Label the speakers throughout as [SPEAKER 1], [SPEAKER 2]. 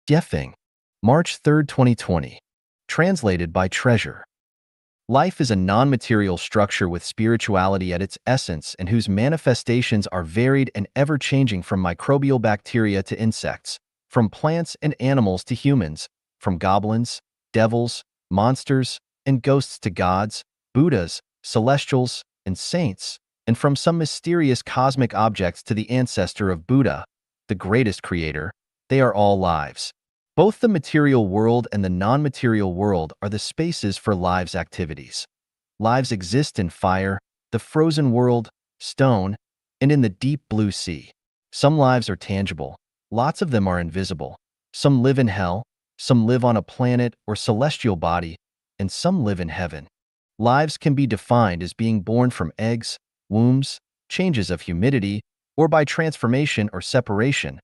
[SPEAKER 1] Jeffing, March 3, 2020. Translated by Treasure. Life is a non-material structure with spirituality at its essence and whose manifestations are varied and ever-changing from microbial bacteria to insects, from plants and animals to humans, from goblins, devils, monsters, and ghosts to gods, Buddhas, celestials, and saints, and from some mysterious cosmic objects to the ancestor of Buddha, the greatest creator. They are all lives. Both the material world and the non-material world are the spaces for lives' activities. Lives exist in fire, the frozen world, stone, and in the deep blue sea. Some lives are tangible. Lots of them are invisible. Some live in hell, some live on a planet or celestial body, and some live in heaven. Lives can be defined as being born from eggs, wombs, changes of humidity, or by transformation or separation,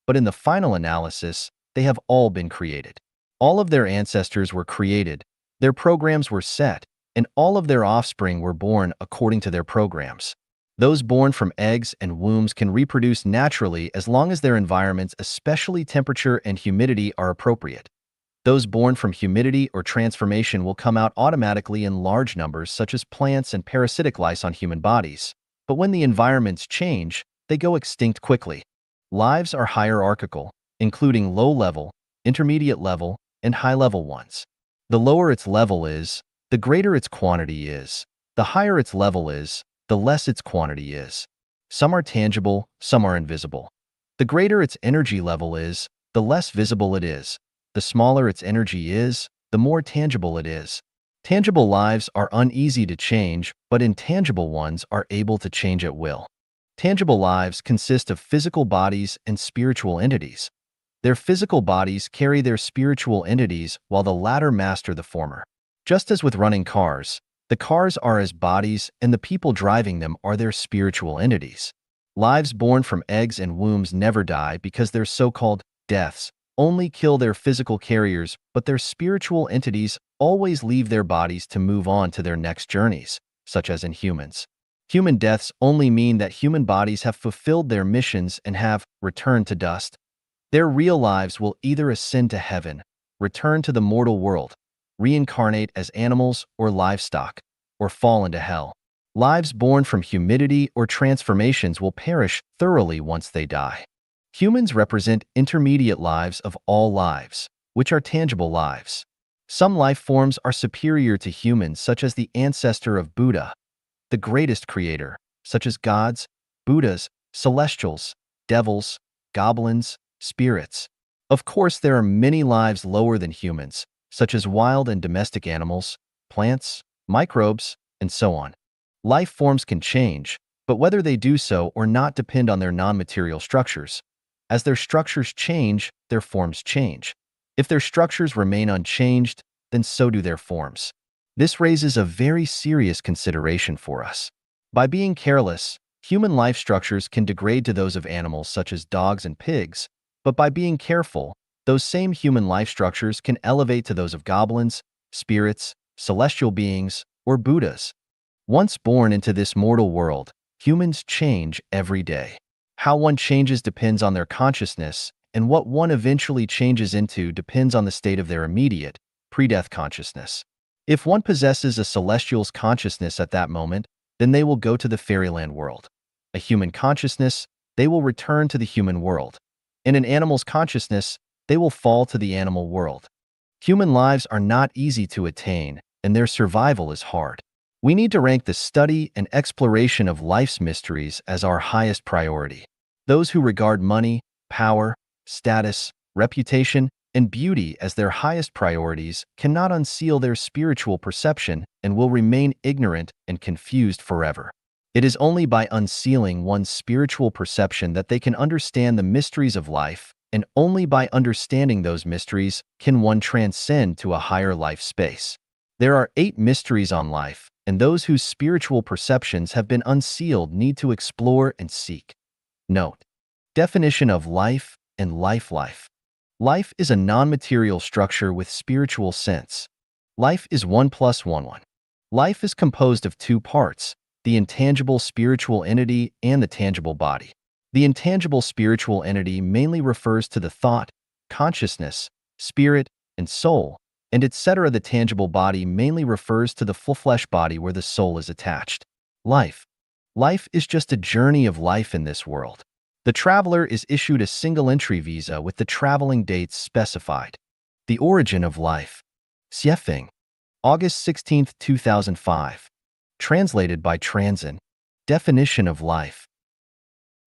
[SPEAKER 1] but in the final analysis, they have all been created. All of their ancestors were created, their programs were set, and all of their offspring were born according to their programs. Those born from eggs and wombs can reproduce naturally as long as their environments, especially temperature and humidity, are appropriate. Those born from humidity or transformation will come out automatically in large numbers, such as plants and parasitic lice on human bodies. But when the environments change, they go extinct quickly. Lives are hierarchical, including low-level, intermediate-level, and high-level ones. The lower its level is, the greater its quantity is. The higher its level is, the less its quantity is. Some are tangible, some are invisible. The greater its energy level is, the less visible it is. The smaller its energy is, the more tangible it is. Tangible lives are uneasy to change, but intangible ones are able to change at will. Tangible lives consist of physical bodies and spiritual entities. Their physical bodies carry their spiritual entities while the latter master the former. Just as with running cars, the cars are as bodies and the people driving them are their spiritual entities. Lives born from eggs and wombs never die because their so-called deaths only kill their physical carriers, but their spiritual entities always leave their bodies to move on to their next journeys, such as in humans. Human deaths only mean that human bodies have fulfilled their missions and have returned to dust. Their real lives will either ascend to heaven, return to the mortal world, reincarnate as animals or livestock, or fall into hell. Lives born from humidity or transformations will perish thoroughly once they die. Humans represent intermediate lives of all lives, which are tangible lives. Some life forms are superior to humans, such as the ancestor of Buddha, the greatest creator, such as gods, Buddhas, celestials, devils, goblins, spirits. Of course, there are many lives lower than humans, such as wild and domestic animals, plants, microbes, and so on. Life forms can change, but whether they do so or not depend on their non-material structures. As their structures change, their forms change. If their structures remain unchanged, then so do their forms. This raises a very serious consideration for us. By being careless, human life structures can degrade to those of animals such as dogs and pigs, but by being careful, those same human life structures can elevate to those of goblins, spirits, celestial beings, or Buddhas. Once born into this mortal world, humans change every day. How one changes depends on their consciousness, and what one eventually changes into depends on the state of their immediate, pre-death consciousness. If one possesses a celestial's consciousness at that moment, then they will go to the fairyland world. A human consciousness, they will return to the human world. In an animal's consciousness, they will fall to the animal world. Human lives are not easy to attain, and their survival is hard. We need to rank the study and exploration of life's mysteries as our highest priority. Those who regard money, power, status, reputation, and beauty as their highest priorities cannot unseal their spiritual perception and will remain ignorant and confused forever. It is only by unsealing one's spiritual perception that they can understand the mysteries of life, and only by understanding those mysteries can one transcend to a higher life space. There are 8 mysteries on life, and those whose spiritual perceptions have been unsealed need to explore and seek. Note: definition of life and life. Life is a non-material structure with spiritual sense. Life is 1 plus 1 1. Life is composed of 2 parts: the intangible spiritual entity and the tangible body. The intangible spiritual entity mainly refers to the thought, consciousness, spirit, and soul, and etc. The tangible body mainly refers to the full flesh body where the soul is attached. Life. Life is just a journey of life in this world. The traveler is issued a single-entry visa with the traveling dates specified. The origin of life. Xiefeng. August 16, 2005. Translated by Transin. Definition of life.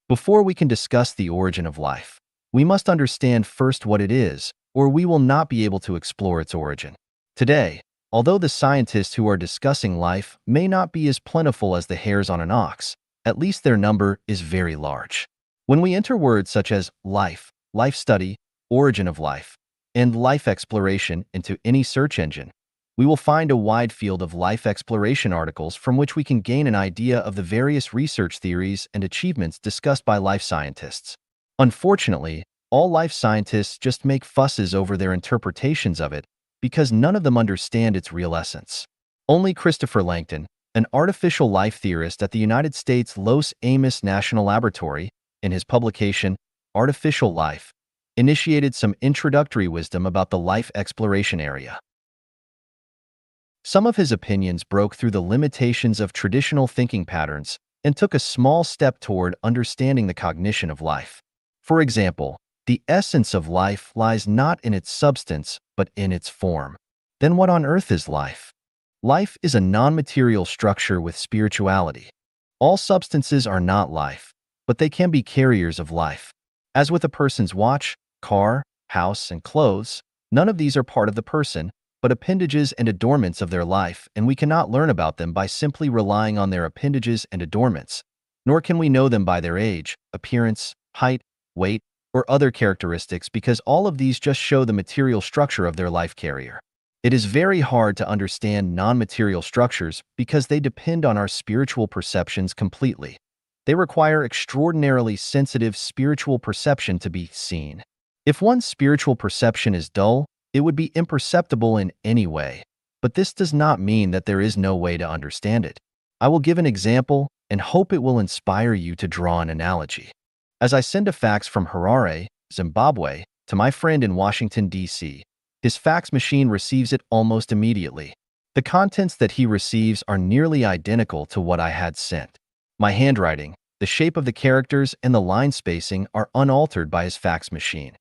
[SPEAKER 1] Before we can discuss the origin of life, we must understand first what it is, or we will not be able to explore its origin. Today, although the scientists who are discussing life may not be as plentiful as the hairs on an ox, at least their number is very large. When we enter words such as life, life study, origin of life, and life exploration into any search engine, we will find a wide field of life exploration articles from which we can gain an idea of the various research theories and achievements discussed by life scientists. Unfortunately, all life scientists just make fusses over their interpretations of it because none of them understand its real essence. Only Christopher Langton, an artificial life theorist at the United States Los Alamos National Laboratory, in his publication, Artificial Life, initiated some introductory wisdom about the life exploration area. Some of his opinions broke through the limitations of traditional thinking patterns and took a small step toward understanding the cognition of life. For example, the essence of life lies not in its substance, but in its form. Then what on earth is life? Life is a non-material structure with spirituality. All substances are not life, but they can be carriers of life. As with a person's watch, car, house, and clothes, none of these are part of the person, but appendages and adornments of their life, and we cannot learn about them by simply relying on their appendages and adornments, nor can we know them by their age, appearance, height, weight, or other characteristics because all of these just show the material structure of their life carrier. It is very hard to understand non-material structures because they depend on our spiritual perceptions completely. They require extraordinarily sensitive spiritual perception to be seen. If one's spiritual perception is dull, it would be imperceptible in any way, but this does not mean that there is no way to understand it. I will give an example and hope it will inspire you to draw an analogy. As I send a fax from Harare, Zimbabwe, to my friend in Washington, D.C., his fax machine receives it almost immediately. The contents that he receives are nearly identical to what I had sent. My handwriting, the shape of the characters, and the line spacing are unaltered by his fax machine.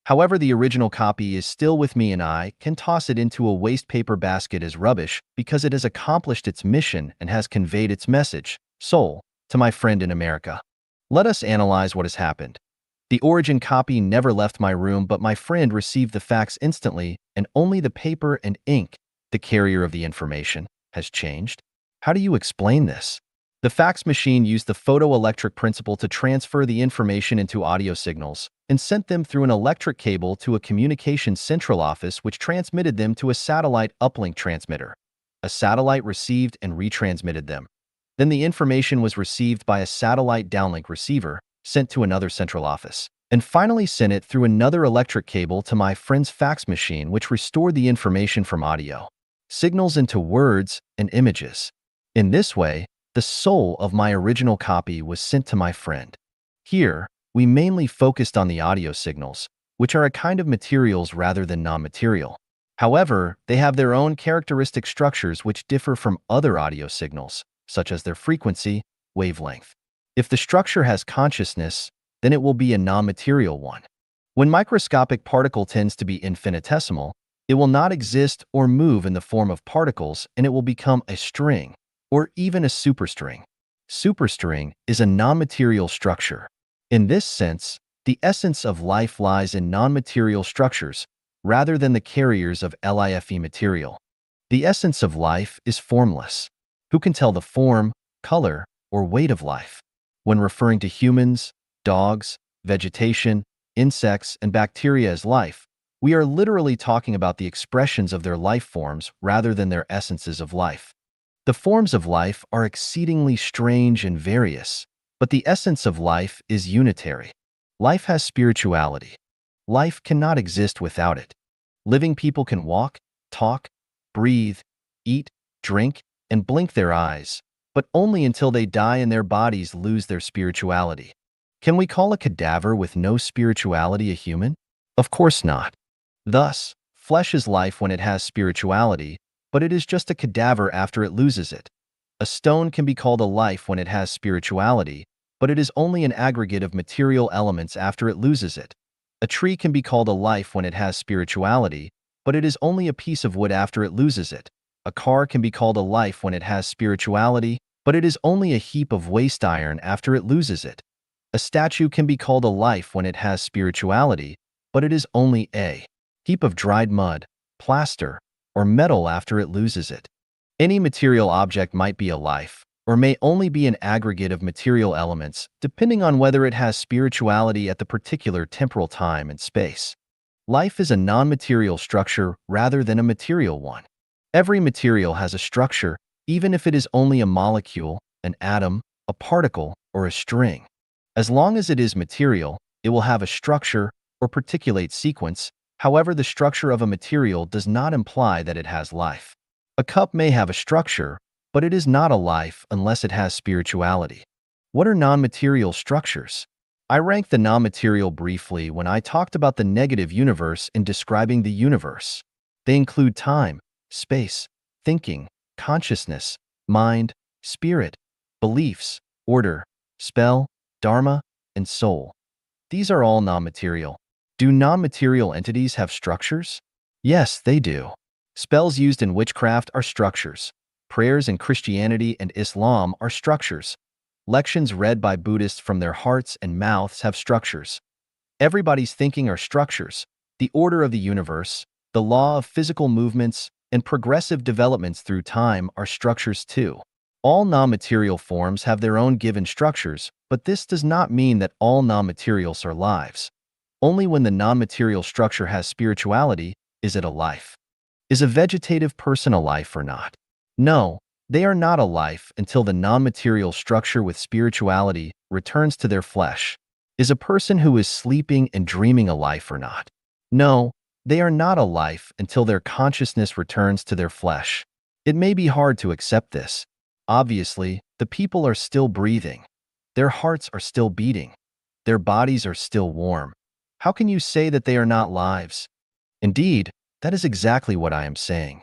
[SPEAKER 1] However, the original copy is still with me and I can toss it into a waste paper basket as rubbish because it has accomplished its mission and has conveyed its message, soul, to my friend in America. Let us analyze what has happened. The origin copy never left my room, but my friend received the fax instantly, and only the paper and ink, the carrier of the information, has changed. How do you explain this? The fax machine used the photoelectric principle to transfer the information into audio signals and sent them through an electric cable to a communications central office which transmitted them to a satellite uplink transmitter. A satellite received and retransmitted them. Then the information was received by a satellite downlink receiver, sent to another central office, and finally sent it through another electric cable to my friend's fax machine which restored the information from audio signals into words and images. In this way, the soul of my original copy was sent to my friend. Here, we mainly focused on the audio signals, which are a kind of materials rather than non-material. However, they have their own characteristic structures which differ from other audio signals, such as their frequency, wavelength. If the structure has consciousness, then it will be a non-material one. When microscopic particle tends to be infinitesimal, it will not exist or move in the form of particles, and it will become a string, or even a superstring. Superstring is a non-material structure. In this sense, the essence of life lies in non-material structures rather than the carriers of life material. The essence of life is formless. Who can tell the form, color, or weight of life? When referring to humans, dogs, vegetation, insects, and bacteria as life, we are literally talking about the expressions of their life forms rather than their essences of life. The forms of life are exceedingly strange and various, but the essence of life is unitary. Life has spirituality. Life cannot exist without it. Living people can walk, talk, breathe, eat, drink, and blink their eyes, but only until they die and their bodies lose their spirituality. Can we call a cadaver with no spirituality a human? Of course not. Thus, flesh is life when it has spirituality, but it is just a cadaver after it loses it. A stone can be called a life when it has spirituality, but it is only an aggregate of material elements after it loses it. A tree can be called a life when it has spirituality, but it is only a piece of wood after it loses it. A car can be called a life when it has spirituality, but it is only a heap of waste iron after it loses it. A statue can be called a life when it has spirituality, but it is only a heap of dried mud, plaster, or metal after it loses it. Any material object might be a life, or may only be an aggregate of material elements, depending on whether it has spirituality at the particular temporal time and space. Life is a non-material structure rather than a material one. Every material has a structure, even if it is only a molecule, an atom, a particle, or a string. As long as it is material, it will have a structure or particulate sequence. However, the structure of a material does not imply that it has life. A cup may have a structure, but it is not a life unless it has spirituality. What are non-material structures? I ranked the non-material briefly when I talked about the negative universe in describing the universe. They include time, space, thinking, consciousness, mind, spirit, beliefs, order, spell, dharma, and soul. These are all non-material. Do non-material entities have structures? Yes, they do. Spells used in witchcraft are structures. Prayers in Christianity and Islam are structures. Lections read by Buddhists from their hearts and mouths have structures. Everybody's thinking are structures. The order of the universe, the law of physical movements, and progressive developments through time are structures too. All non-material forms have their own given structures, but this does not mean that all non-materials are lives. Only when the non-material structure has spirituality is it a life. Is a vegetative person a life or not? No, they are not a life until the non-material structure with spirituality returns to their flesh. Is a person who is sleeping and dreaming a life or not? No, they are not a life until their consciousness returns to their flesh. It may be hard to accept this. Obviously, the people are still breathing. Their hearts are still beating. Their bodies are still warm. How can you say that they are not lives? Indeed, that is exactly what I am saying.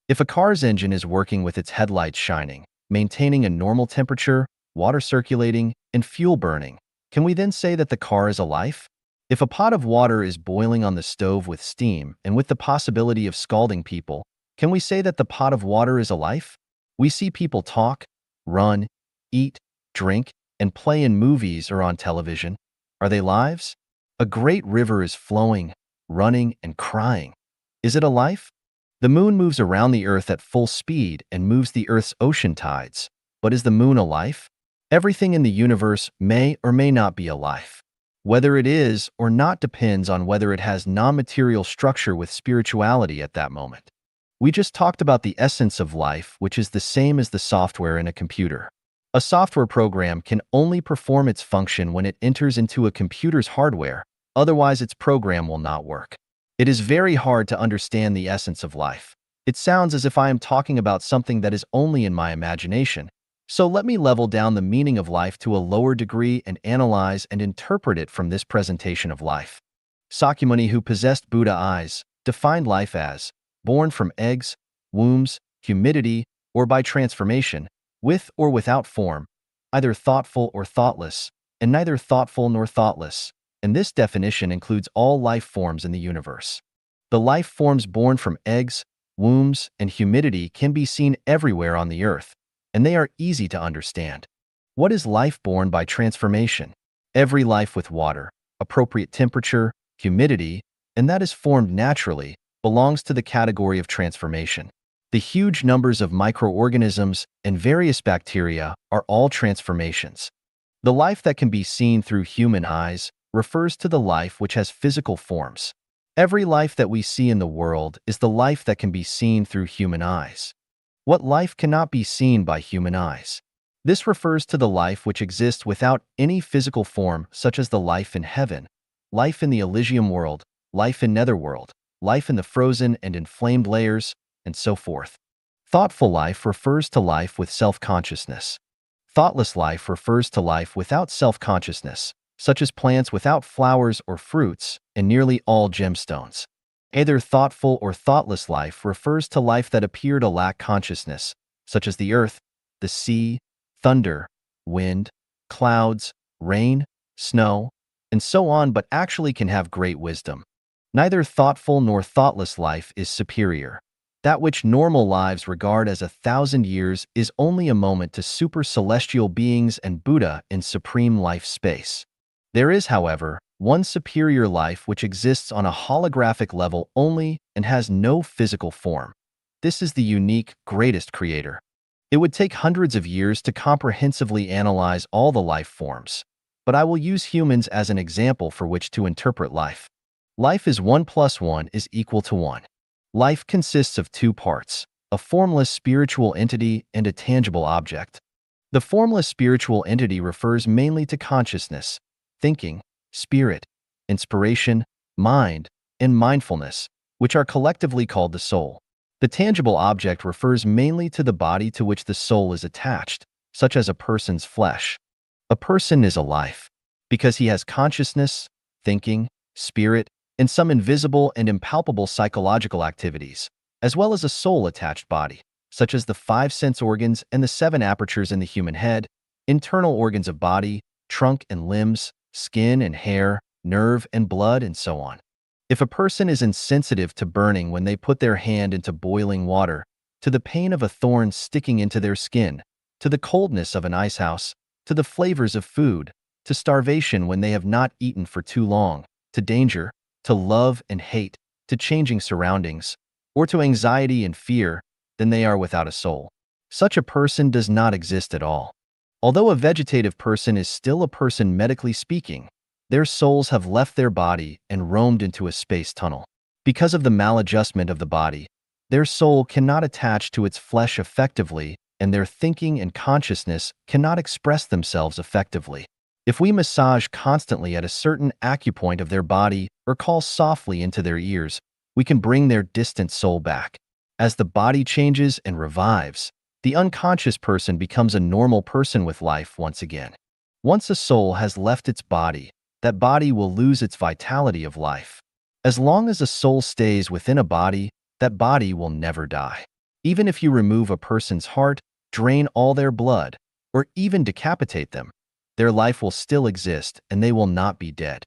[SPEAKER 1] If a car's engine is working with its headlights shining, maintaining a normal temperature, water circulating, and fuel burning, can we then say that the car is a life? If a pot of water is boiling on the stove with steam and with the possibility of scalding people, can we say that the pot of water is a life? We see people talk, run, eat, drink, and play in movies or on television. Are they lives? A great river is flowing, running, and crying. Is it a life? The moon moves around the Earth at full speed and moves the Earth's ocean tides. But is the moon a life? Everything in the universe may or may not be a life. Whether it is or not depends on whether it has non-material structure with spirituality at that moment. We just talked about the essence of life, which is the same as the software in a computer. A software program can only perform its function when it enters into a computer's hardware, otherwise its program will not work. It is very hard to understand the essence of life. It sounds as if I am talking about something that is only in my imagination. So let me level down the meaning of life to a lower degree and analyze and interpret it from this presentation of life. Sakyamuni, who possessed Buddha eyes, defined life as born from eggs, wombs, humidity, or by transformation, with or without form, either thoughtful or thoughtless, and neither thoughtful nor thoughtless, and this definition includes all life forms in the universe. The life forms born from eggs, wombs, and humidity can be seen everywhere on the earth, and they are easy to understand. What is life born by transformation? Every life with water, appropriate temperature, humidity, and that is formed naturally, belongs to the category of transformation. The huge numbers of microorganisms and various bacteria are all transformations. The life that can be seen through human eyes refers to the life which has physical forms. Every life that we see in the world is the life that can be seen through human eyes. What life cannot be seen by human eyes? This refers to the life which exists without any physical form, such as the life in heaven, life in the Elysium world, life in Netherworld, life in the frozen and inflamed layers, and so forth. Thoughtful life refers to life with self-consciousness. Thoughtless life refers to life without self-consciousness. such as plants without flowers or fruits, and nearly all gemstones. Either thoughtful or thoughtless life refers to life that appear to lack consciousness, such as the earth, the sea, thunder, wind, clouds, rain, snow, and so on, but actually can have great wisdom. Neither thoughtful nor thoughtless life is superior. That which normal lives regard as 1,000 years is only a moment to super celestial beings and Buddha in supreme life space. There is, however, one superior life which exists on a holographic level only and has no physical form. This is the unique, greatest creator. It would take hundreds of years to comprehensively analyze all the life forms, but I will use humans as an example for which to interpret life. Life is 1 plus 1 is equal to 1. Life consists of two parts, a formless spiritual entity and a tangible object. The formless spiritual entity refers mainly to consciousness, thinking, spirit, inspiration, mind, and mindfulness, which are collectively called the soul. The tangible object refers mainly to the body to which the soul is attached, such as a person's flesh. A person is a life because he has consciousness, thinking, spirit, and some invisible and impalpable psychological activities, as well as a soul-attached body, such as the 5 sense organs and the 7 apertures in the human head, internal organs of body, trunk and limbs, skin and hair, nerve and blood, and so on. If a person is insensitive to burning when they put their hand into boiling water, to the pain of a thorn sticking into their skin, to the coldness of an icehouse, to the flavors of food, to starvation when they have not eaten for too long, to danger, to love and hate, to changing surroundings, or to anxiety and fear, then they are without a soul. Such a person does not exist at all. Although a vegetative person is still a person medically speaking, their souls have left their body and roamed into a space tunnel. Because of the maladjustment of the body, their soul cannot attach to its flesh effectively, and their thinking and consciousness cannot express themselves effectively. If we massage constantly at a certain acupoint of their body or call softly into their ears, we can bring their distant soul back. As the body changes and revives, the unconscious person becomes a normal person with life once again. Once a soul has left its body, that body will lose its vitality of life. As long as a soul stays within a body, that body will never die. Even if you remove a person's heart, drain all their blood, or even decapitate them, their life will still exist and they will not be dead.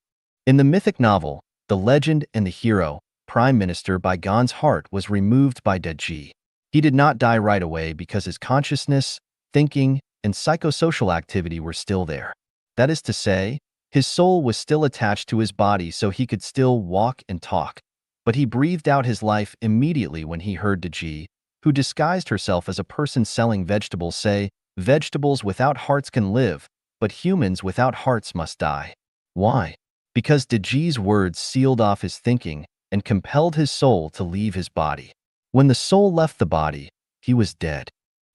[SPEAKER 1] In the mythic novel, The Legend and the Hero, Prime Minister Baigon's heart was removed by Deji. He did not die right away because his consciousness, thinking, and psychosocial activity were still there. That is to say, his soul was still attached to his body so he could still walk and talk. But he breathed out his life immediately when he heard Deji, who disguised herself as a person selling vegetables, say, "Vegetables without hearts can live, but humans without hearts must die." Why? Because Deji's words sealed off his thinking and compelled his soul to leave his body. When the soul left the body, he was dead.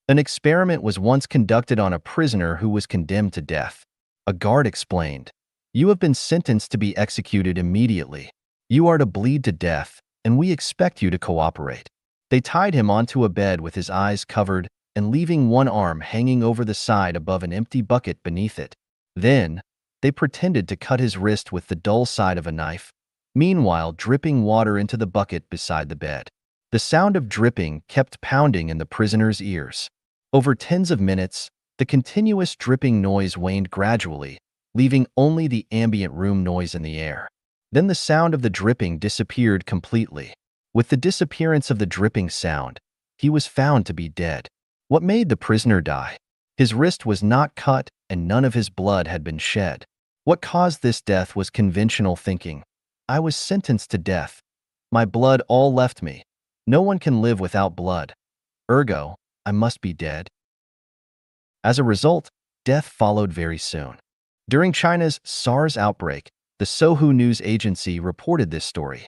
[SPEAKER 1] An experiment was once conducted on a prisoner who was condemned to death. A guard explained, "You have been sentenced to be executed immediately. You are to bleed to death, and we expect you to cooperate." They tied him onto a bed with his eyes covered and leaving one arm hanging over the side above an empty bucket beneath it. Then, they pretended to cut his wrist with the dull side of a knife, meanwhile dripping water into the bucket beside the bed. The sound of dripping kept pounding in the prisoner's ears. Over tens of minutes, the continuous dripping noise waned gradually, leaving only the ambient room noise in the air. Then the sound of the dripping disappeared completely. With the disappearance of the dripping sound, he was found to be dead. What made the prisoner die? His wrist was not cut and none of his blood had been shed. What caused this death was conventional thinking. I was sentenced to death. My blood all left me. No one can live without blood. Ergo, I must be dead. As a result, death followed very soon. During China's SARS outbreak, the Sohu News Agency reported this story.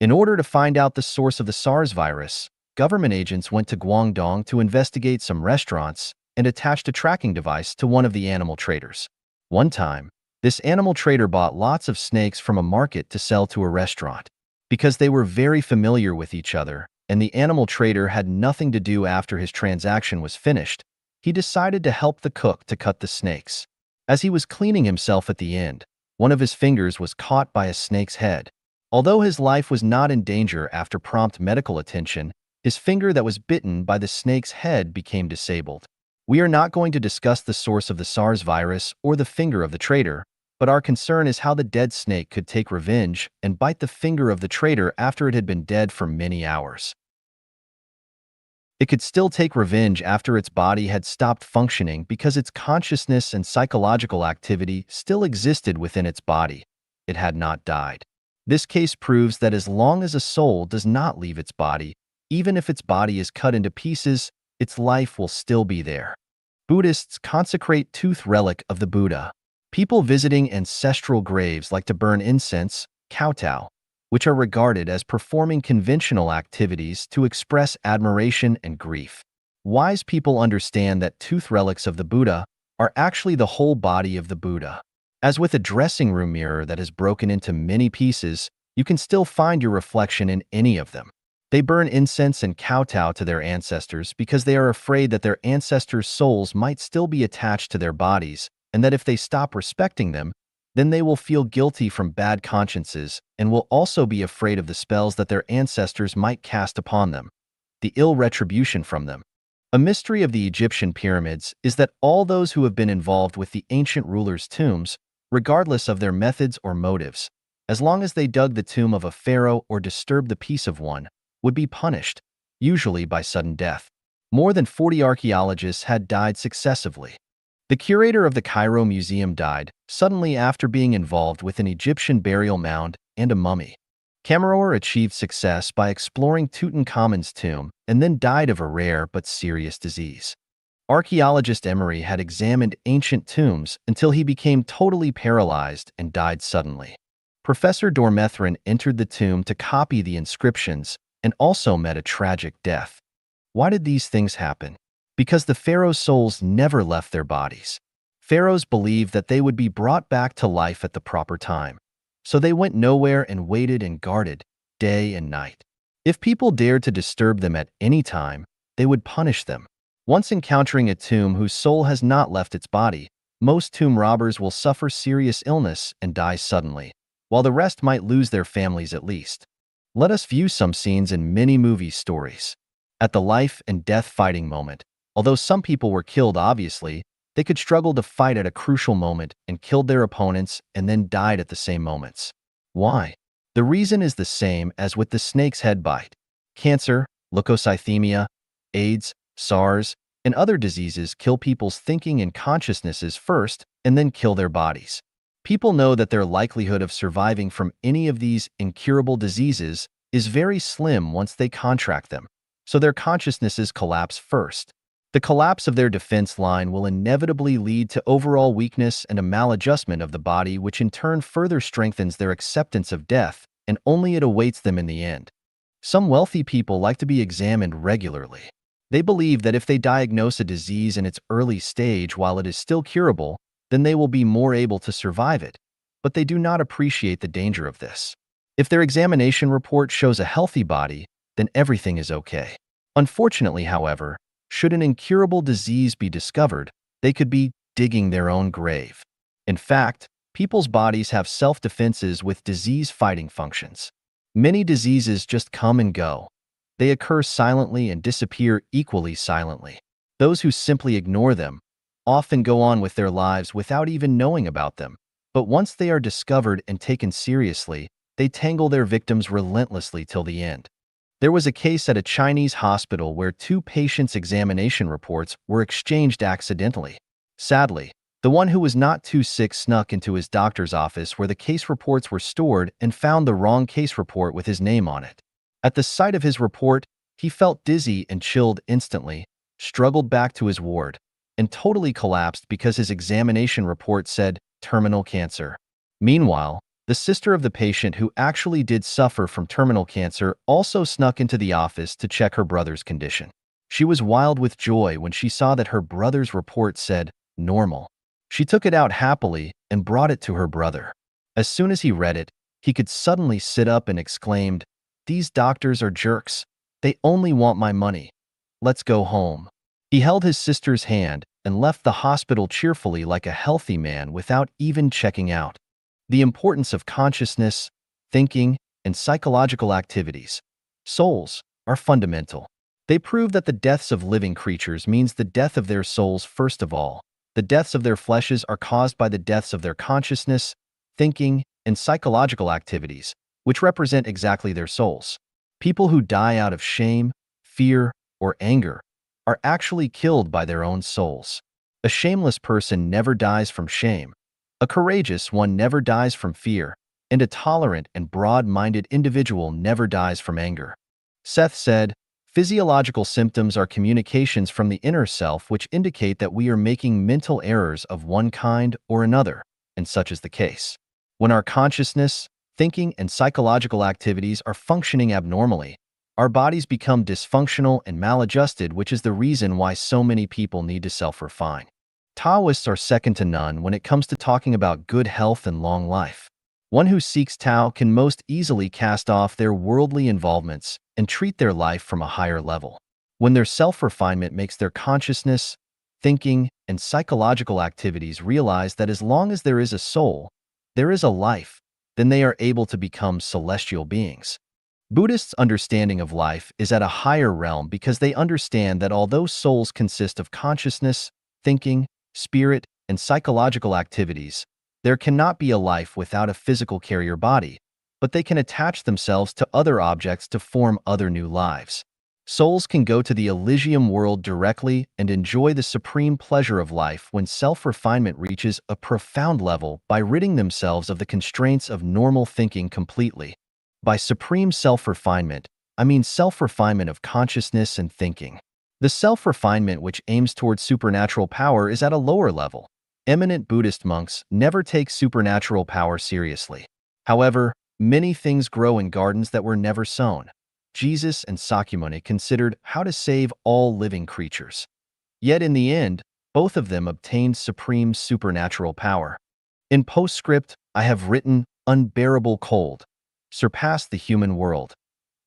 [SPEAKER 1] In order to find out the source of the SARS virus, government agents went to Guangdong to investigate some restaurants and attached a tracking device to one of the animal traders. One time, this animal trader bought lots of snakes from a market to sell to a restaurant. Because they were very familiar with each other, and the animal trader had nothing to do after his transaction was finished, he decided to help the cook to cut the snakes. As he was cleaning himself at the end, One of his fingers was caught by a snake's head. Although his life was not in danger after prompt medical attention, his finger that was bitten by the snake's head became disabled. We are not going to discuss the source of the SARS virus or the finger of the traitor, but our concern is how the dead snake could take revenge and bite the finger of the traitor after it had been dead for many hours. It could still take revenge after its body had stopped functioning because its consciousness and psychological activity still existed within its body. It had not died. This case proves that as long as a soul does not leave its body, even if its body is cut into pieces, its life will still be there. Buddhists consecrate tooth relic of the Buddha. People visiting ancestral graves like to burn incense, kowtow, which are regarded as performing conventional activities to express admiration and grief. Wise people understand that tooth relics of the Buddha are actually the whole body of the Buddha. As with a dressing room mirror that is broken into many pieces, you can still find your reflection in any of them. They burn incense and kowtow to their ancestors because they are afraid that their ancestors' souls might still be attached to their bodies, and that if they stop respecting them, then they will feel guilty from bad consciences and will also be afraid of the spells that their ancestors might cast upon them, the ill retribution from them. A mystery of the Egyptian pyramids is that all those who have been involved with the ancient rulers' tombs, regardless of their methods or motives, as long as they dug the tomb of a pharaoh or disturbed the peace of one, would be punished, usually by sudden death. More than 40 archaeologists had died successively. The curator of the Cairo Museum died suddenly after being involved with an Egyptian burial mound and a mummy. Kammerer achieved success by exploring Tutankhamun's tomb and then died of a rare but serious disease. Archaeologist Emery had examined ancient tombs until he became totally paralyzed and died suddenly. Professor Dormethrin entered the tomb to copy the inscriptions and also met a tragic death. Why did these things happen? Because the pharaoh's souls never left their bodies. Pharaohs believed that they would be brought back to life at the proper time. So they went nowhere and waited and guarded, day and night. If people dared to disturb them at any time, they would punish them. Once encountering a tomb whose soul has not left its body, most tomb robbers will suffer serious illness and die suddenly, while the rest might lose their families at least. Let us view some scenes in many movie stories. At the life and death fighting moment, although some people were killed obviously, they could struggle to fight at a crucial moment and killed their opponents and then died at the same moments. Why? The reason is the same as with the snake's head bite. Cancer, leukocythemia, AIDS, SARS, and other diseases kill people's thinking and consciousnesses first and then kill their bodies. People know that their likelihood of surviving from any of these incurable diseases is very slim once they contract them, so their consciousnesses collapse first. The collapse of their defense line will inevitably lead to overall weakness and a maladjustment of the body, which in turn further strengthens their acceptance of death, and only it awaits them in the end. Some wealthy people like to be examined regularly. They believe that if they diagnose a disease in its early stage while it is still curable, then they will be more able to survive it, but they do not appreciate the danger of this. If their examination report shows a healthy body, then everything is okay. Unfortunately, however, should an incurable disease be discovered, they could be digging their own grave. In fact, people's bodies have self-defenses with disease-fighting functions. Many diseases just come and go. They occur silently and disappear equally silently. Those who simply ignore them often go on with their lives without even knowing about them. But once they are discovered and taken seriously, they tangle their victims relentlessly till the end. There was a case at a Chinese hospital where two patients' examination reports were exchanged accidentally. Sadly, the one who was not too sick snuck into his doctor's office where the case reports were stored and found the wrong case report with his name on it. At the sight of his report, he felt dizzy and chilled instantly, struggled back to his ward, and totally collapsed because his examination report said terminal cancer. Meanwhile, the sister of the patient who actually did suffer from terminal cancer also snuck into the office to check her brother's condition. She was wild with joy when she saw that her brother's report said normal. She took it out happily and brought it to her brother. As soon as he read it, he could suddenly sit up and exclaimed, "These doctors are jerks. They only want my money. Let's go home." He held his sister's hand and left the hospital cheerfully like a healthy man without even checking out. The importance of consciousness, thinking, and psychological activities. Souls are fundamental. They prove that the deaths of living creatures means the death of their souls first of all. The deaths of their fleshes are caused by the deaths of their consciousness, thinking, and psychological activities, which represent exactly their souls. People who die out of shame, fear, or anger are actually killed by their own souls. A shameless person never dies from shame. A courageous one never dies from fear, and a tolerant and broad-minded individual never dies from anger. Seth said, "Physiological symptoms are communications from the inner self which indicate that we are making mental errors of one kind or another, and such is the case. When our consciousness, thinking, and psychological activities are functioning abnormally, our bodies become dysfunctional and maladjusted, which is the reason why so many people need to self-refine." Taoists are second to none when it comes to talking about good health and long life. One who seeks Tao can most easily cast off their worldly involvements and treat their life from a higher level. When their self-refinement makes their consciousness, thinking, and psychological activities realize that as long as there is a soul, there is a life, then they are able to become celestial beings. Buddhists' understanding of life is at a higher realm because they understand that although souls consist of consciousness, thinking, spirit, and psychological activities, there cannot be a life without a physical carrier body, but they can attach themselves to other objects to form other new lives. Souls can go to the Elysium world directly and enjoy the supreme pleasure of life when self-refinement reaches a profound level by ridding themselves of the constraints of normal thinking completely. By supreme self-refinement, I mean self-refinement of consciousness and thinking. The self-refinement which aims towards supernatural power is at a lower level. Eminent Buddhist monks never take supernatural power seriously. However, many things grow in gardens that were never sown. Jesus and Sakyamuni considered how to save all living creatures. Yet in the end, both of them obtained supreme supernatural power. In postscript, I have written, "Unbearable cold, surpass the human world.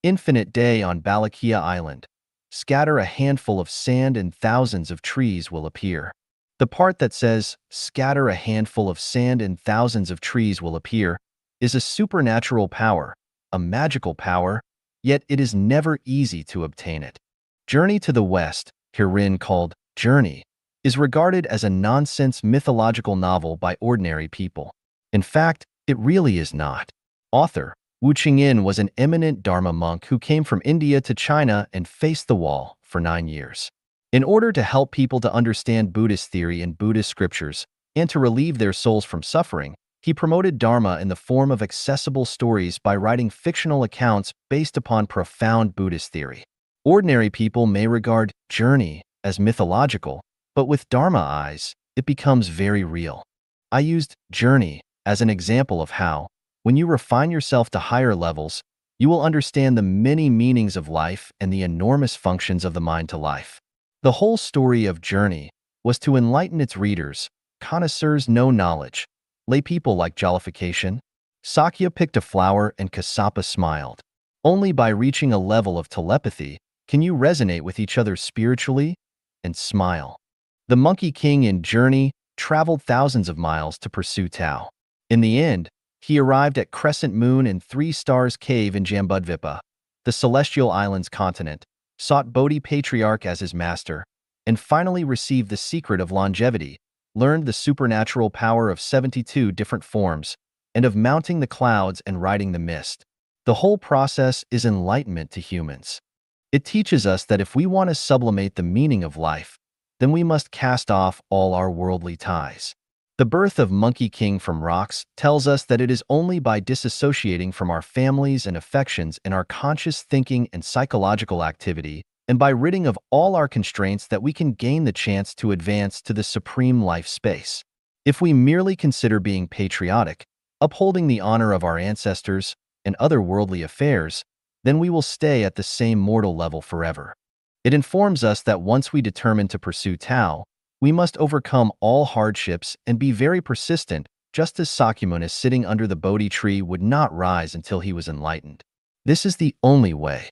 [SPEAKER 1] Infinite day on Balakia Island. Scatter a handful of sand and thousands of trees will appear." The part that says, "scatter a handful of sand and thousands of trees will appear," is a supernatural power, a magical power, yet it is never easy to obtain it. Journey to the West, herein called Journey, is regarded as a nonsense mythological novel by ordinary people. In fact, it really is not. Author Wu Qingyin was an eminent Dharma monk who came from India to China and faced the wall for 9 years. In order to help people to understand Buddhist theory and Buddhist scriptures, and to relieve their souls from suffering, he promoted Dharma in the form of accessible stories by writing fictional accounts based upon profound Buddhist theory. Ordinary people may regard Journey as mythological, but with Dharma eyes, it becomes very real. I used Journey as an example of how, when you refine yourself to higher levels, you will understand the many meanings of life and the enormous functions of the mind to life. The whole story of Journey was to enlighten its readers. Connoisseurs know knowledge. Lay people like jollification. Sakya picked a flower and Kassapa smiled. Only by reaching a level of telepathy can you resonate with each other spiritually and smile. The Monkey King in Journey traveled thousands of miles to pursue Tao. In the end, he arrived at Crescent Moon and 3 Stars Cave in Jambudvipa, the Celestial Islands continent, sought Bodhi Patriarch as his master, and finally received the secret of longevity, learned the supernatural power of 72 different forms, and of mounting the clouds and riding the mist. The whole process is enlightenment to humans. It teaches us that if we want to sublimate the meaning of life, then we must cast off all our worldly ties. The birth of Monkey King from rocks tells us that it is only by disassociating from our families and affections in our conscious thinking and psychological activity, and by ridding of all our constraints that we can gain the chance to advance to the supreme life space. If we merely consider being patriotic, upholding the honor of our ancestors, and other worldly affairs, then we will stay at the same mortal level forever. It informs us that once we determine to pursue Tao, we must overcome all hardships and be very persistent, just as Sakyamuni sitting under the Bodhi tree would not rise until he was enlightened. This is the only way.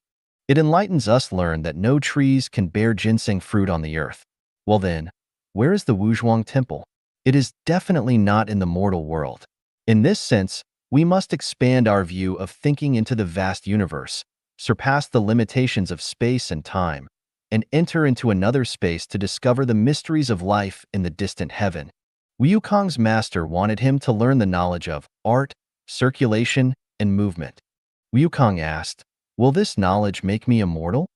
[SPEAKER 1] It enlightens us learn that no trees can bear ginseng fruit on the earth. Well then, where is the Wuzhuang temple? It is definitely not in the mortal world. In this sense, we must expand our view of thinking into the vast universe, surpass the limitations of space and time, and enter into another space to discover the mysteries of life in the distant heaven. Wukong's master wanted him to learn the knowledge of art, circulation, and movement. Wukong asked, "Will this knowledge make me immortal?"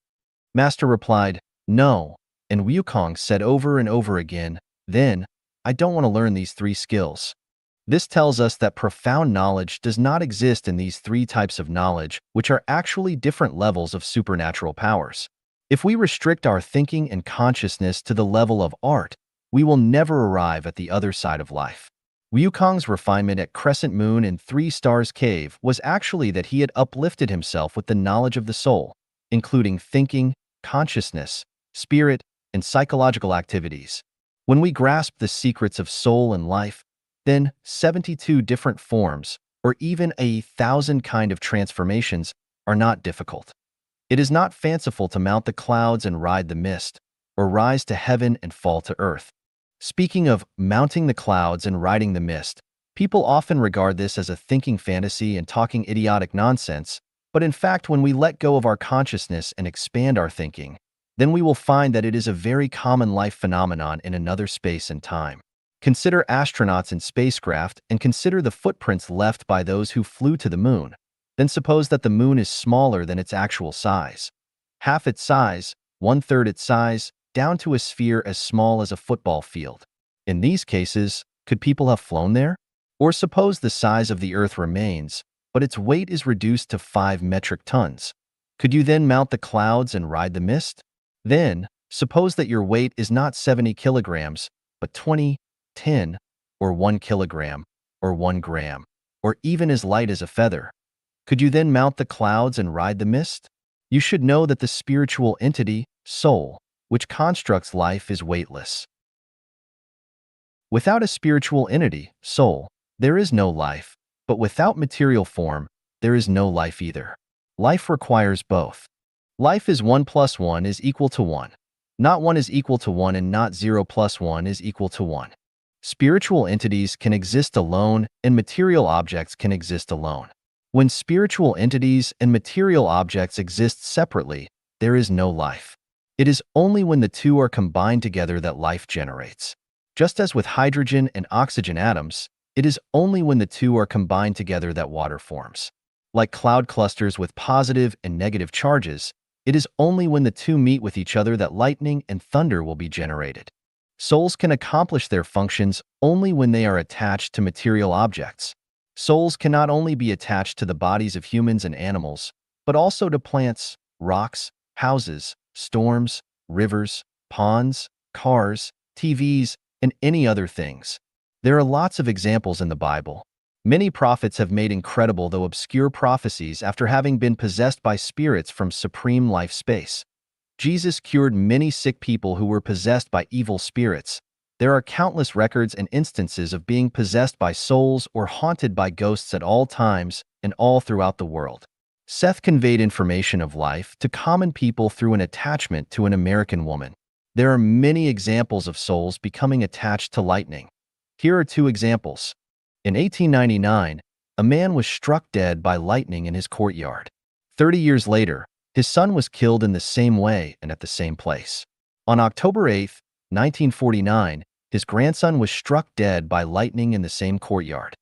[SPEAKER 1] Master replied, "No," and Wukong said over and over again, "Then, I don't want to learn these three skills." This tells us that profound knowledge does not exist in these three types of knowledge, which are actually different levels of supernatural powers. If we restrict our thinking and consciousness to the level of art, we will never arrive at the other side of life. Wukong's refinement at Crescent Moon in Three Stars Cave was actually that he had uplifted himself with the knowledge of the soul, including thinking, consciousness, spirit, and psychological activities. When we grasp the secrets of soul and life, then 72 different forms, or even 1,000 kind of transformations, are not difficult. It is not fanciful to mount the clouds and ride the mist, or rise to heaven and fall to earth. Speaking of mounting the clouds and riding the mist, people often regard this as a thinking fantasy and talking idiotic nonsense, but in fact, when we let go of our consciousness and expand our thinking, then we will find that it is a very common life phenomenon in another space and time. Consider astronauts in spacecraft and consider the footprints left by those who flew to the moon. Then suppose that the moon is smaller than its actual size. Half its size, one-third its size, down to a sphere as small as a football field. In these cases, could people have flown there? Or suppose the size of the Earth remains, but its weight is reduced to 5 metric tons. Could you then mount the clouds and ride the mist? Then, suppose that your weight is not 70 kilograms, but 20, 10, or 1 kilogram, or 1 gram, or even as light as a feather. Could you then mount the clouds and ride the mist? You should know that the spiritual entity, soul, which constructs life is weightless. Without a spiritual entity, soul, there is no life, but without material form, there is no life either. Life requires both. Life is 1 plus 1 is equal to 1. Not 1 is equal to 1 and not 0 plus 1 is equal to 1. Spiritual entities can exist alone and material objects can exist alone. When spiritual entities and material objects exist separately, there is no life. It is only when the two are combined together that life generates. Just as with hydrogen and oxygen atoms, it is only when the two are combined together that water forms. Like cloud clusters with positive and negative charges, it is only when the two meet with each other that lightning and thunder will be generated. Souls can accomplish their functions only when they are attached to material objects. Souls can not only be attached to the bodies of humans and animals, but also to plants, rocks, houses, storms, rivers, ponds, cars, TVs, and any other things. There are lots of examples in the Bible. Many prophets have made incredible though obscure prophecies after having been possessed by spirits from supreme life space. Jesus cured many sick people who were possessed by evil spirits. There are countless records and instances of being possessed by souls or haunted by ghosts at all times and all throughout the world. Seth conveyed information of life to common people through an attachment to an American woman. There are many examples of souls becoming attached to lightning. Here are 2 examples. In 1899, a man was struck dead by lightning in his courtyard. 30 years later, his son was killed in the same way and at the same place. On October 8, 1949, his grandson was struck dead by lightning in the same courtyard.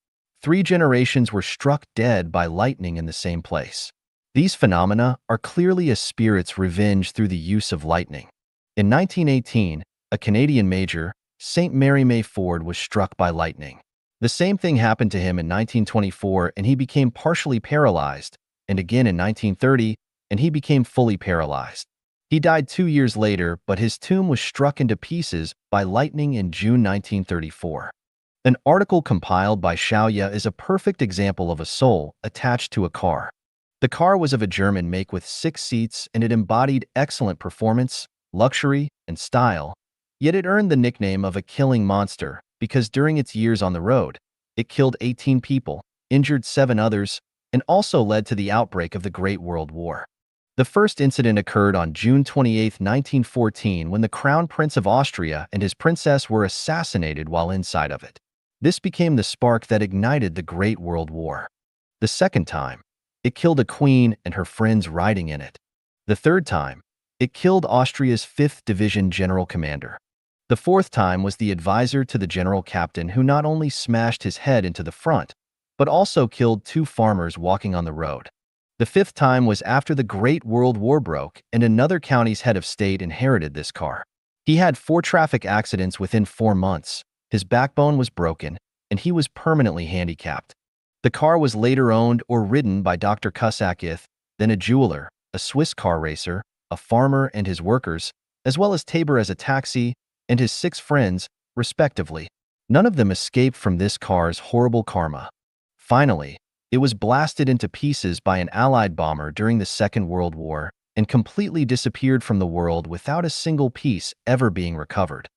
[SPEAKER 1] 3 generations were struck dead by lightning in the same place. These phenomena are clearly a spirit's revenge through the use of lightning. In 1918, a Canadian major, St. Mary May Ford, was struck by lightning. The same thing happened to him in 1924 and he became partially paralyzed, and again in 1930, and he became fully paralyzed. He died 2 years later, but his tomb was struck into pieces by lightning in June 1934. An article compiled by Xiaoya is a perfect example of a soul attached to a car. The car was of a German make with 6 seats and it embodied excellent performance, luxury, and style, yet it earned the nickname of a killing monster because during its years on the road, it killed 18 people, injured 7 others, and also led to the outbreak of the Great World War. The first incident occurred on June 28, 1914, when the Crown Prince of Austria and his princess were assassinated while inside of it. This became the spark that ignited the Great World War. The second time, it killed a queen and her friends riding in it. The third time, it killed Austria's 5th Division general commander. The fourth time was the advisor to the general captain who not only smashed his head into the front, but also killed 2 farmers walking on the road. The fifth time was after the Great World War broke and another county's head of state inherited this car. He had 4 traffic accidents within 4 months, his backbone was broken, and he was permanently handicapped. The car was later owned or ridden by Dr. Kusakith, then a jeweler, a Swiss car racer, a farmer and his workers, as well as Tabor as a taxi, and his 6 friends, respectively. None of them escaped from this car's horrible karma. Finally, it was blasted into pieces by an Allied bomber during the Second World War and completely disappeared from the world without a single piece ever being recovered.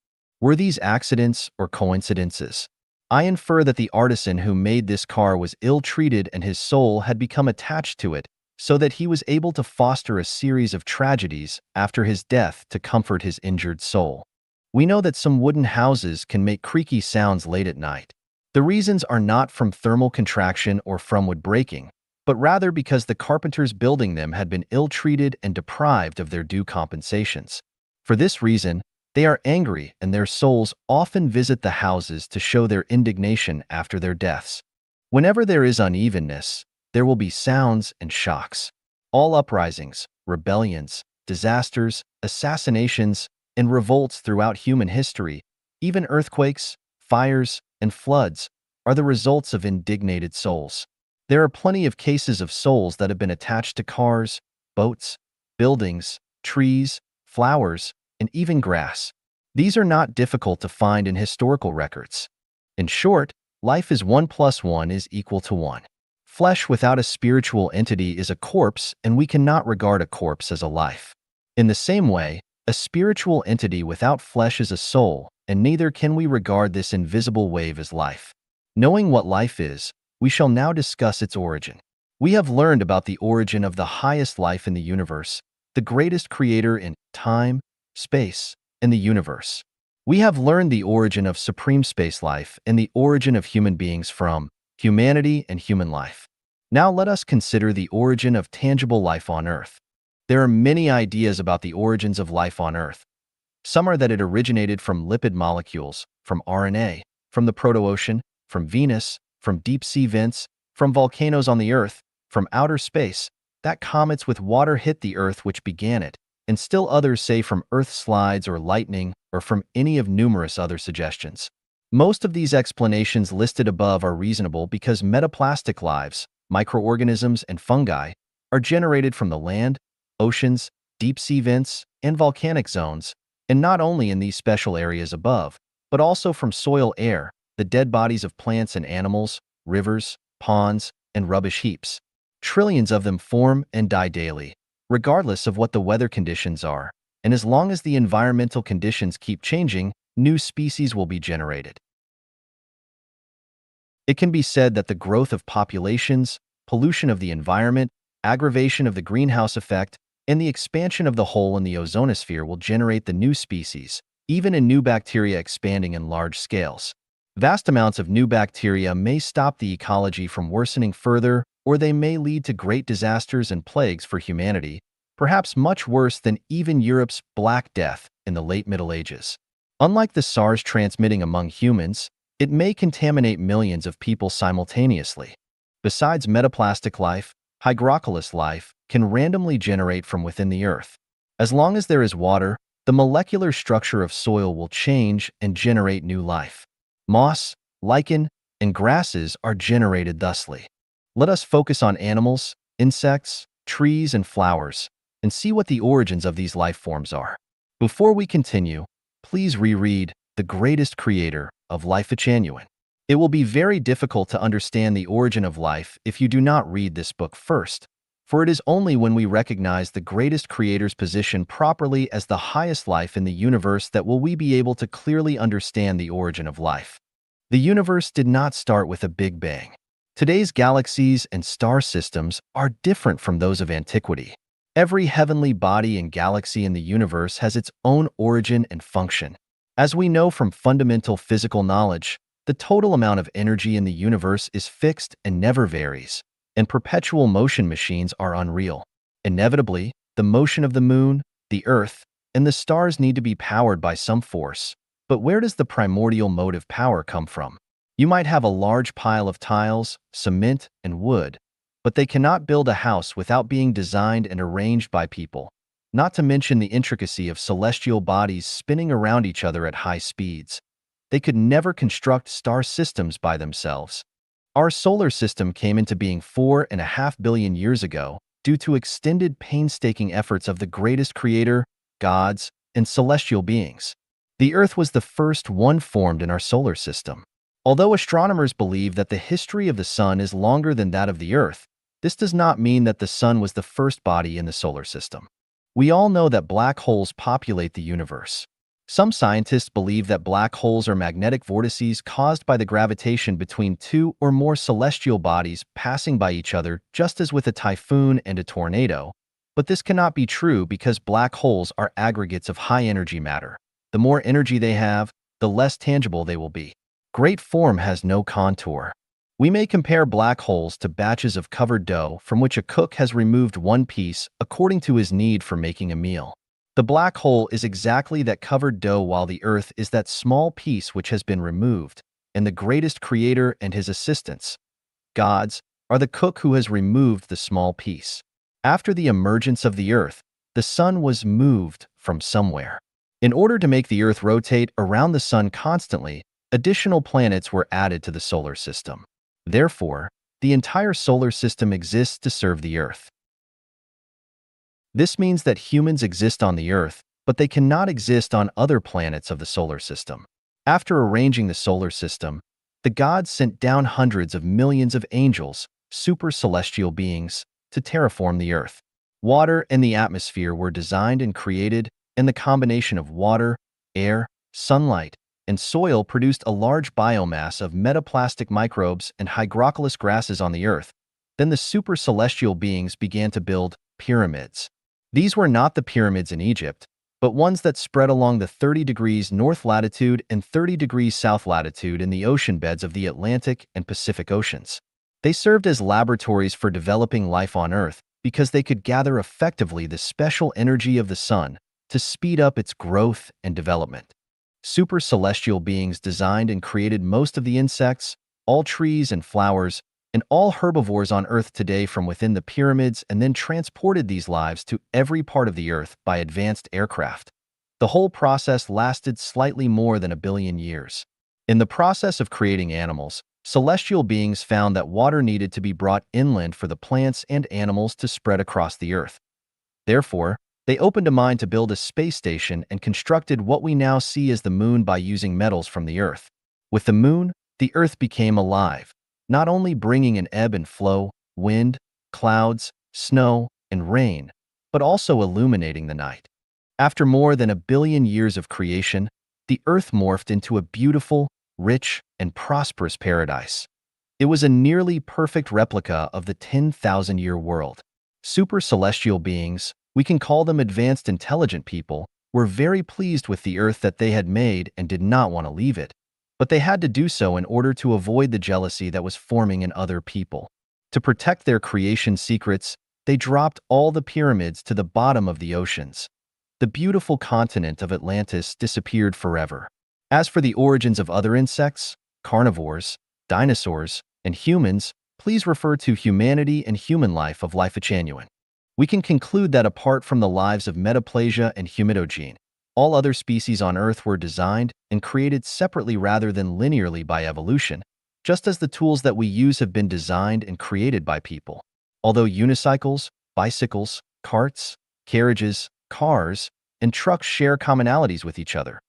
[SPEAKER 1] Were these accidents or coincidences? I infer that the artisan who made this car was ill-treated and his soul had become attached to it, so that he was able to foster a series of tragedies after his death to comfort his injured soul. We know that some wooden houses can make creaky sounds late at night. The reasons are not from thermal contraction or from wood breaking, but rather because the carpenters building them had been ill-treated and deprived of their due compensations. For this reason, they are angry and their souls often visit the houses to show their indignation after their deaths. Whenever there is unevenness, there will be sounds and shocks. All uprisings, rebellions, disasters, assassinations, and revolts throughout human history, even earthquakes, fires, and floods, are the results of indignated souls. There are plenty of cases of souls that have been attached to cars, boats, buildings, trees, flowers, and even grass. These are not difficult to find in historical records. In short, life is 1 + 1 is equal to 1. Flesh without a spiritual entity is a corpse, and we cannot regard a corpse as a life. In the same way, a spiritual entity without flesh is a soul, and neither can we regard this invisible wave as life. Knowing what life is, we shall now discuss its origin. We have learned about the origin of the highest life in the universe, the greatest creator in time, space, and the universe. We have learned the origin of supreme space life and the origin of human beings from humanity and human life. Now let us consider the origin of tangible life on Earth. There are many ideas about the origins of life on Earth. Some are that it originated from lipid molecules, from RNA, from the proto-ocean, from Venus, from deep-sea vents, from volcanoes on the Earth, from outer space, that comets with water hit the Earth which began it, and still others say from Earth slides or lightning, or from any of numerous other suggestions. Most of these explanations listed above are reasonable because metaplastic lives, microorganisms, and fungi are generated from the land, oceans, deep-sea vents, and volcanic zones, and not only in these special areas above, but also from soil air, the dead bodies of plants and animals, rivers, ponds, and rubbish heaps. Trillions of them form and die daily, regardless of what the weather conditions are, and as long as the environmental conditions keep changing, new species will be generated. It can be said that the growth of populations, pollution of the environment, aggravation of the greenhouse effect, and the expansion of the hole in the ozonosphere will generate the new species, even in new bacteria expanding in large scales. Vast amounts of new bacteria may stop the ecology from worsening further, or they may lead to great disasters and plagues for humanity, perhaps much worse than even Europe's Black Death in the late Middle Ages. Unlike the SARS transmitting among humans, it may contaminate millions of people simultaneously. Besides metaplastic life, hygroculous life can randomly generate from within the earth. As long as there is water, the molecular structure of soil will change and generate new life. Moss, lichen, and grasses are generated thusly. Let us focus on animals, insects, trees, and flowers, and see what the origins of these life forms are. Before we continue, please reread The Greatest Creator of Life Genuine. It will be very difficult to understand the origin of life if you do not read this book first, for it is only when we recognize the greatest creator's position properly as the highest life in the universe that will we be able to clearly understand the origin of life. The universe did not start with a Big Bang. Today's galaxies and star systems are different from those of antiquity. Every heavenly body and galaxy in the universe has its own origin and function. As we know from fundamental physical knowledge, The total amount of energy in the universe is fixed and never varies, and perpetual motion machines are unreal. Inevitably, the motion of the moon, the earth, and the stars need to be powered by some force. But where does the primordial motive power come from? You might have a large pile of tiles, cement, and wood, but they cannot build a house without being designed and arranged by people, not to mention the intricacy of celestial bodies spinning around each other at high speeds. They could never construct star systems by themselves. Our solar system came into being 4.5 billion years ago due to extended painstaking efforts of the greatest creator, gods, and celestial beings. The Earth was the first one formed in our solar system. Although astronomers believe that the history of the Sun is longer than that of the Earth, this does not mean that the Sun was the first body in the solar system. We all know that black holes populate the universe. Some scientists believe that black holes are magnetic vortices caused by the gravitation between two or more celestial bodies passing by each other, just as with a typhoon and a tornado. But this cannot be true because black holes are aggregates of high-energy matter. The more energy they have, the less tangible they will be. Great form has no contour. We may compare black holes to batches of covered dough from which a cook has removed one piece according to his need for making a meal. The black hole is exactly that covered dough, while the Earth is that small piece which has been removed, and the greatest creator and his assistants, gods, are the cook who has removed the small piece. After the emergence of the Earth, the Sun was moved from somewhere. In order to make the Earth rotate around the Sun constantly, additional planets were added to the solar system. Therefore, the entire solar system exists to serve the Earth. This means that humans exist on the Earth, but they cannot exist on other planets of the solar system. After arranging the solar system, the gods sent down hundreds of millions of angels, super celestial beings, to terraform the Earth. Water and the atmosphere were designed and created, and the combination of water, air, sunlight, and soil produced a large biomass of metaplastic microbes and hygrocoelous grasses on the Earth. Then the super celestial beings began to build pyramids. These were not the pyramids in Egypt, but ones that spread along the 30 degrees north latitude and 30 degrees south latitude in the ocean beds of the Atlantic and Pacific Oceans. They served as laboratories for developing life on Earth because they could gather effectively the special energy of the Sun to speed up its growth and development. Super celestial beings designed and created most of the insects, all trees and flowers, and all herbivores on Earth today from within the pyramids, and then transported these lives to every part of the Earth by advanced aircraft. The whole process lasted slightly more than 1 billion years. In the process of creating animals, celestial beings found that water needed to be brought inland for the plants and animals to spread across the Earth. Therefore, they opened a mind to build a space station and constructed what we now see as the Moon by using metals from the Earth. With the Moon, the Earth became alive, not only bringing an ebb and flow, wind, clouds, snow, and rain, but also illuminating the night. After more than 1 billion years of creation, the Earth morphed into a beautiful, rich, and prosperous paradise. It was a nearly perfect replica of the 10,000-year world. Super celestial beings, we can call them advanced intelligent people, were very pleased with the Earth that they had made and did not want to leave it. But they had to do so in order to avoid the jealousy that was forming in other people. To protect their creation secrets, they dropped all the pyramids to the bottom of the oceans. The beautiful continent of Atlantis disappeared forever. As for the origins of other insects, carnivores, dinosaurs, and humans, please refer to Humanity and Human Life of Life Echanuan. We can conclude that apart from the lives of Metaplasia and Humidogene, all other species on Earth were designed and created separately rather than linearly by evolution, just as the tools that we use have been designed and created by people. Although unicycles, bicycles, carts, carriages, cars, and trucks share commonalities with each other,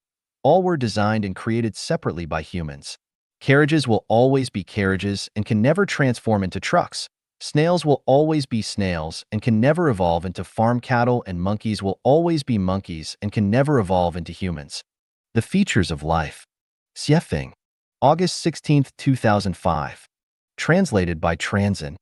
[SPEAKER 1] all were designed and created separately by humans. Carriages will always be carriages and can never transform into trucks. Snails will always be snails and can never evolve into farm cattle, and monkeys will always be monkeys and can never evolve into humans. The features of life. Xiefeng, August 16, 2005. Translated by Transin.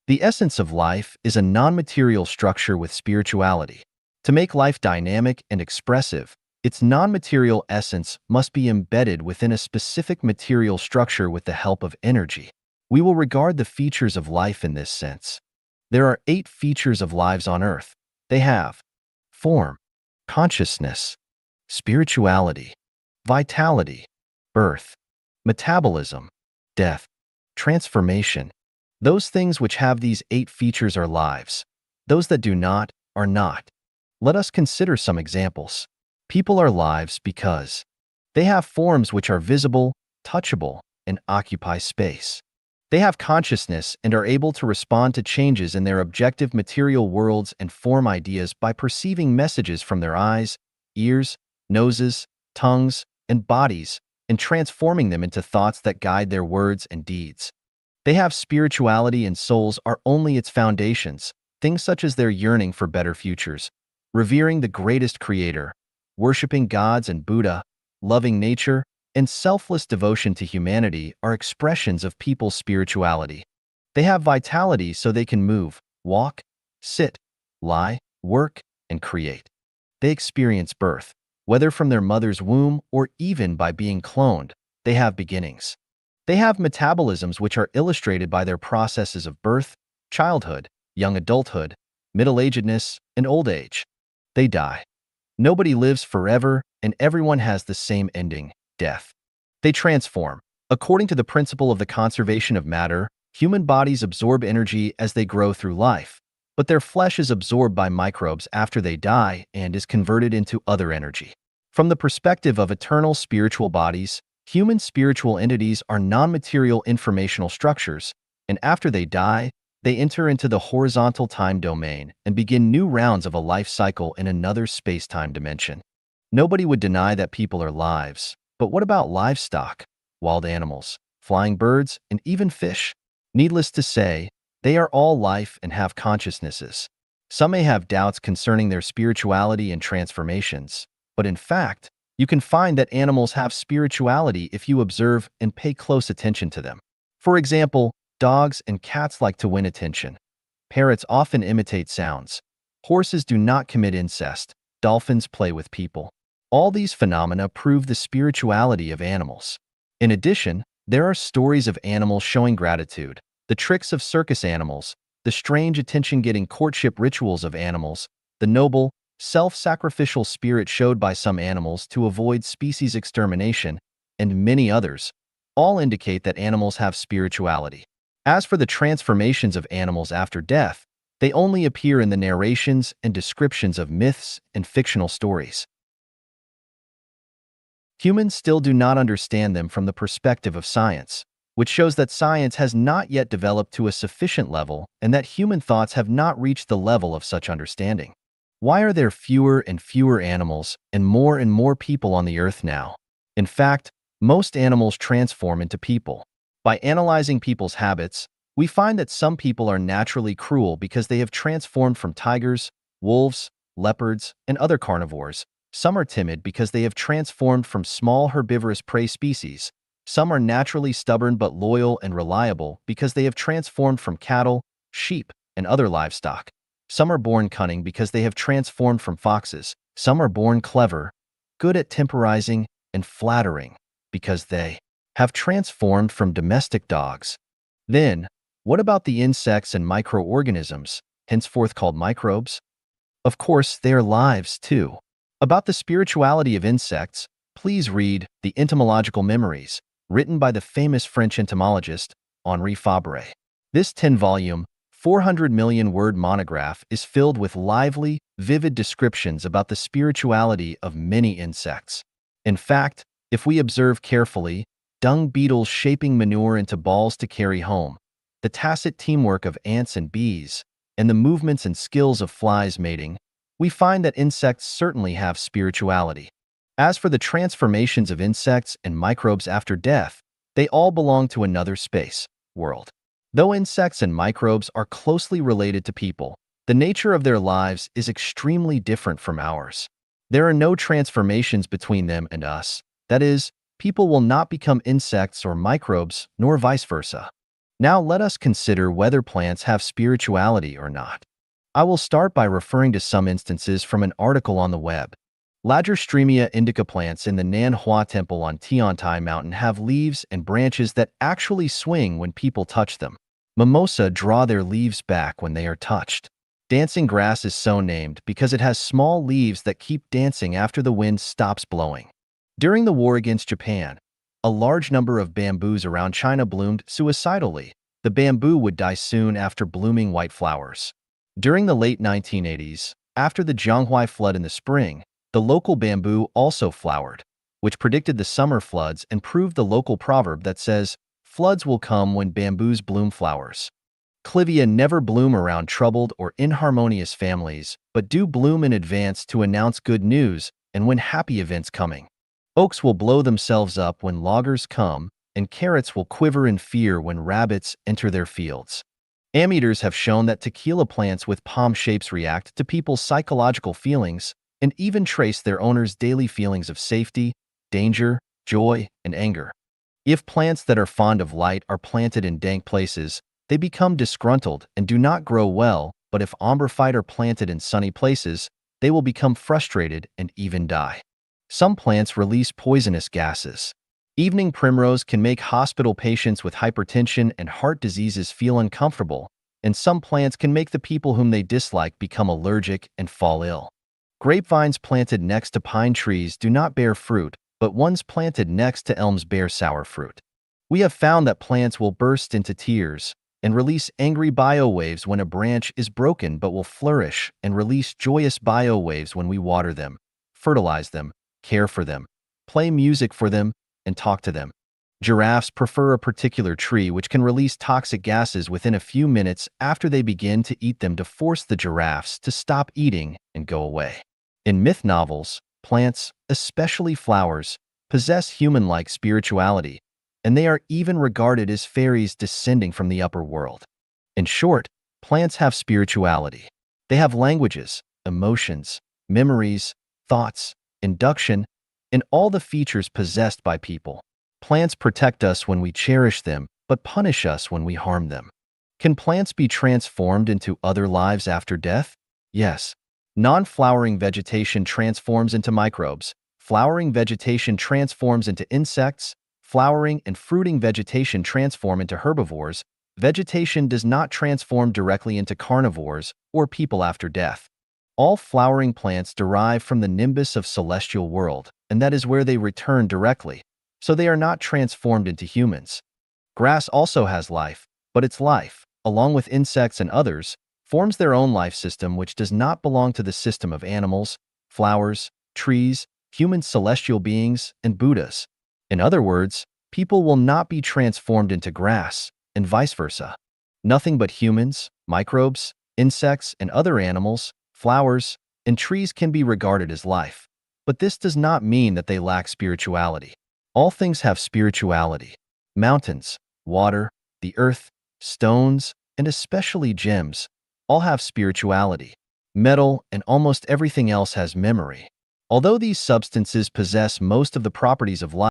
[SPEAKER 1] The essence of life is a non-material structure with spirituality. To make life dynamic and expressive, Its non-material essence must be embedded within a specific material structure with the help of energy. We will regard the features of life in this sense. There are 8 features of lives on Earth. They have form, consciousness, spirituality, vitality, birth, metabolism, death, transformation. Those things which have these 8 features are lives. Those that do not are not. Let us consider some examples. People are lives because they have forms which are visible, touchable, and occupy space. They have consciousness and are able to respond to changes in their objective material worlds and form ideas by perceiving messages from their eyes, ears, noses, tongues, and bodies, and transforming them into thoughts that guide their words and deeds. They have spirituality and souls are only its foundations, things such as their yearning for better futures, revering the greatest creator, worshiping gods and Buddha, loving nature, and selfless devotion to humanity are expressions of people's spirituality. They have vitality so they can move, walk, sit, lie, work, and create. They experience birth, whether from their mother's womb or even by being cloned. They have beginnings. They have metabolisms which are illustrated by their processes of birth, childhood, young adulthood, middle-agedness, and old age. They die. Nobody lives forever, and everyone has the same ending, death. They transform. According to the principle of the conservation of matter, human bodies absorb energy as they grow through life, but their flesh is absorbed by microbes after they die and is converted into other energy. From the perspective of eternal spiritual bodies, human spiritual entities are non-material informational structures, and after they die, they enter into the horizontal time domain and begin new rounds of a life cycle in another space-time dimension. Nobody would deny that people are lives, but what about livestock, wild animals, flying birds, and even fish? Needless to say, they are all life and have consciousnesses. Some may have doubts concerning their spirituality and transformations, but in fact, you can find that animals have spirituality if you observe and pay close attention to them. For example, dogs and cats like to win attention. Parrots often imitate sounds. Horses do not commit incest. Dolphins play with people. All these phenomena prove the spirituality of animals. In addition, there are stories of animals showing gratitude, the tricks of circus animals, the strange attention-getting courtship rituals of animals, the noble, self-sacrificial spirit showed by some animals to avoid species extermination, and many others, all indicate that animals have spirituality. As for the transformations of animals after death, they only appear in the narrations and descriptions of myths and fictional stories. Humans still do not understand them from the perspective of science, which shows that science has not yet developed to a sufficient level and that human thoughts have not reached the level of such understanding. Why are there fewer and fewer animals and more people on the earth now? In fact, most animals transform into people. By analyzing people's habits, we find that some people are naturally cruel because they have transformed from tigers, wolves, leopards, and other carnivores. Some are timid because they have transformed from small herbivorous prey species. Some are naturally stubborn but loyal and reliable because they have transformed from cattle, sheep, and other livestock. Some are born cunning because they have transformed from foxes. Some are born clever, good at temporizing, and flattering because they have transformed from domestic dogs. Then, what about the insects and microorganisms, henceforth called microbes? Of course, they are lives too. About the spirituality of insects, please read The Entomological Memories, written by the famous French entomologist Henri Fabre. This 10-volume, 400 million word monograph is filled with lively, vivid descriptions about the spirituality of many insects. In fact, if we observe carefully, dung beetles shaping manure into balls to carry home, the tacit teamwork of ants and bees, and the movements and skills of flies mating, we find that insects certainly have spirituality. As for the transformations of insects and microbes after death, they all belong to another space, world. Though insects and microbes are closely related to people, the nature of their lives is extremely different from ours. There are no transformations between them and us. That is, people will not become insects or microbes, nor vice versa. Now let us consider whether plants have spirituality or not. I will start by referring to some instances from an article on the web. Lagerstremia indica plants in the Nan Hua Temple on Tiantai Mountain have leaves and branches that actually swing when people touch them. Mimosa draw their leaves back when they are touched. Dancing grass is so named because it has small leaves that keep dancing after the wind stops blowing. During the war against Japan, a large number of bamboos around China bloomed suicidally. The bamboo would die soon after blooming white flowers. During the late 1980s, after the Jianghuai flood in the spring, the local bamboo also flowered, which predicted the summer floods and proved the local proverb that says, "Floods will come when bamboos bloom flowers." Clivia never bloom around troubled or inharmonious families, but do bloom in advance to announce good news and when happy events coming. Oaks will blow themselves up when loggers come, and carrots will quiver in fear when rabbits enter their fields. Ammeters have shown that tequila plants with palm shapes react to people's psychological feelings and even trace their owners' daily feelings of safety, danger, joy, and anger. If plants that are fond of light are planted in dank places, they become disgruntled and do not grow well, but if ombrophyte are planted in sunny places, they will become frustrated and even die. Some plants release poisonous gases. Evening primrose can make hospital patients with hypertension and heart diseases feel uncomfortable, and some plants can make the people whom they dislike become allergic and fall ill. Grapevines planted next to pine trees do not bear fruit, but ones planted next to elms bear sour fruit. We have found that plants will burst into tears and release angry biowaves when a branch is broken, but will flourish and release joyous biowaves when we water them, fertilize them, care for them, play music for them, and talk to them. Giraffes prefer a particular tree which can release toxic gases within a few minutes after they begin to eat them to force the giraffes to stop eating and go away. In myth novels, plants, especially flowers, possess human-like spirituality, and they are even regarded as fairies descending from the upper world. In short, plants have spirituality. They have languages, emotions, memories, thoughts, induction, and all the features possessed by people. Plants protect us when we cherish them, but punish us when we harm them. Can plants be transformed into other lives after death? Yes. Non-flowering vegetation transforms into microbes. Flowering vegetation transforms into insects. Flowering and fruiting vegetation transform into herbivores. Vegetation does not transform directly into carnivores or people after death. All flowering plants derive from the nimbus of celestial world, and that is where they return directly, so they are not transformed into humans. Grass also has life, but its life, along with insects and others, forms their own life system which does not belong to the system of animals, flowers, trees, human celestial beings, and Buddhas. In other words, people will not be transformed into grass, and vice versa. Nothing but humans, microbes, insects, and other animals, flowers, and trees can be regarded as life. But this does not mean that they lack spirituality. All things have spirituality. Mountains, water, the earth, stones, and especially gems, all have spirituality. Metal and almost everything else has memory. Although these substances possess most of the properties of life,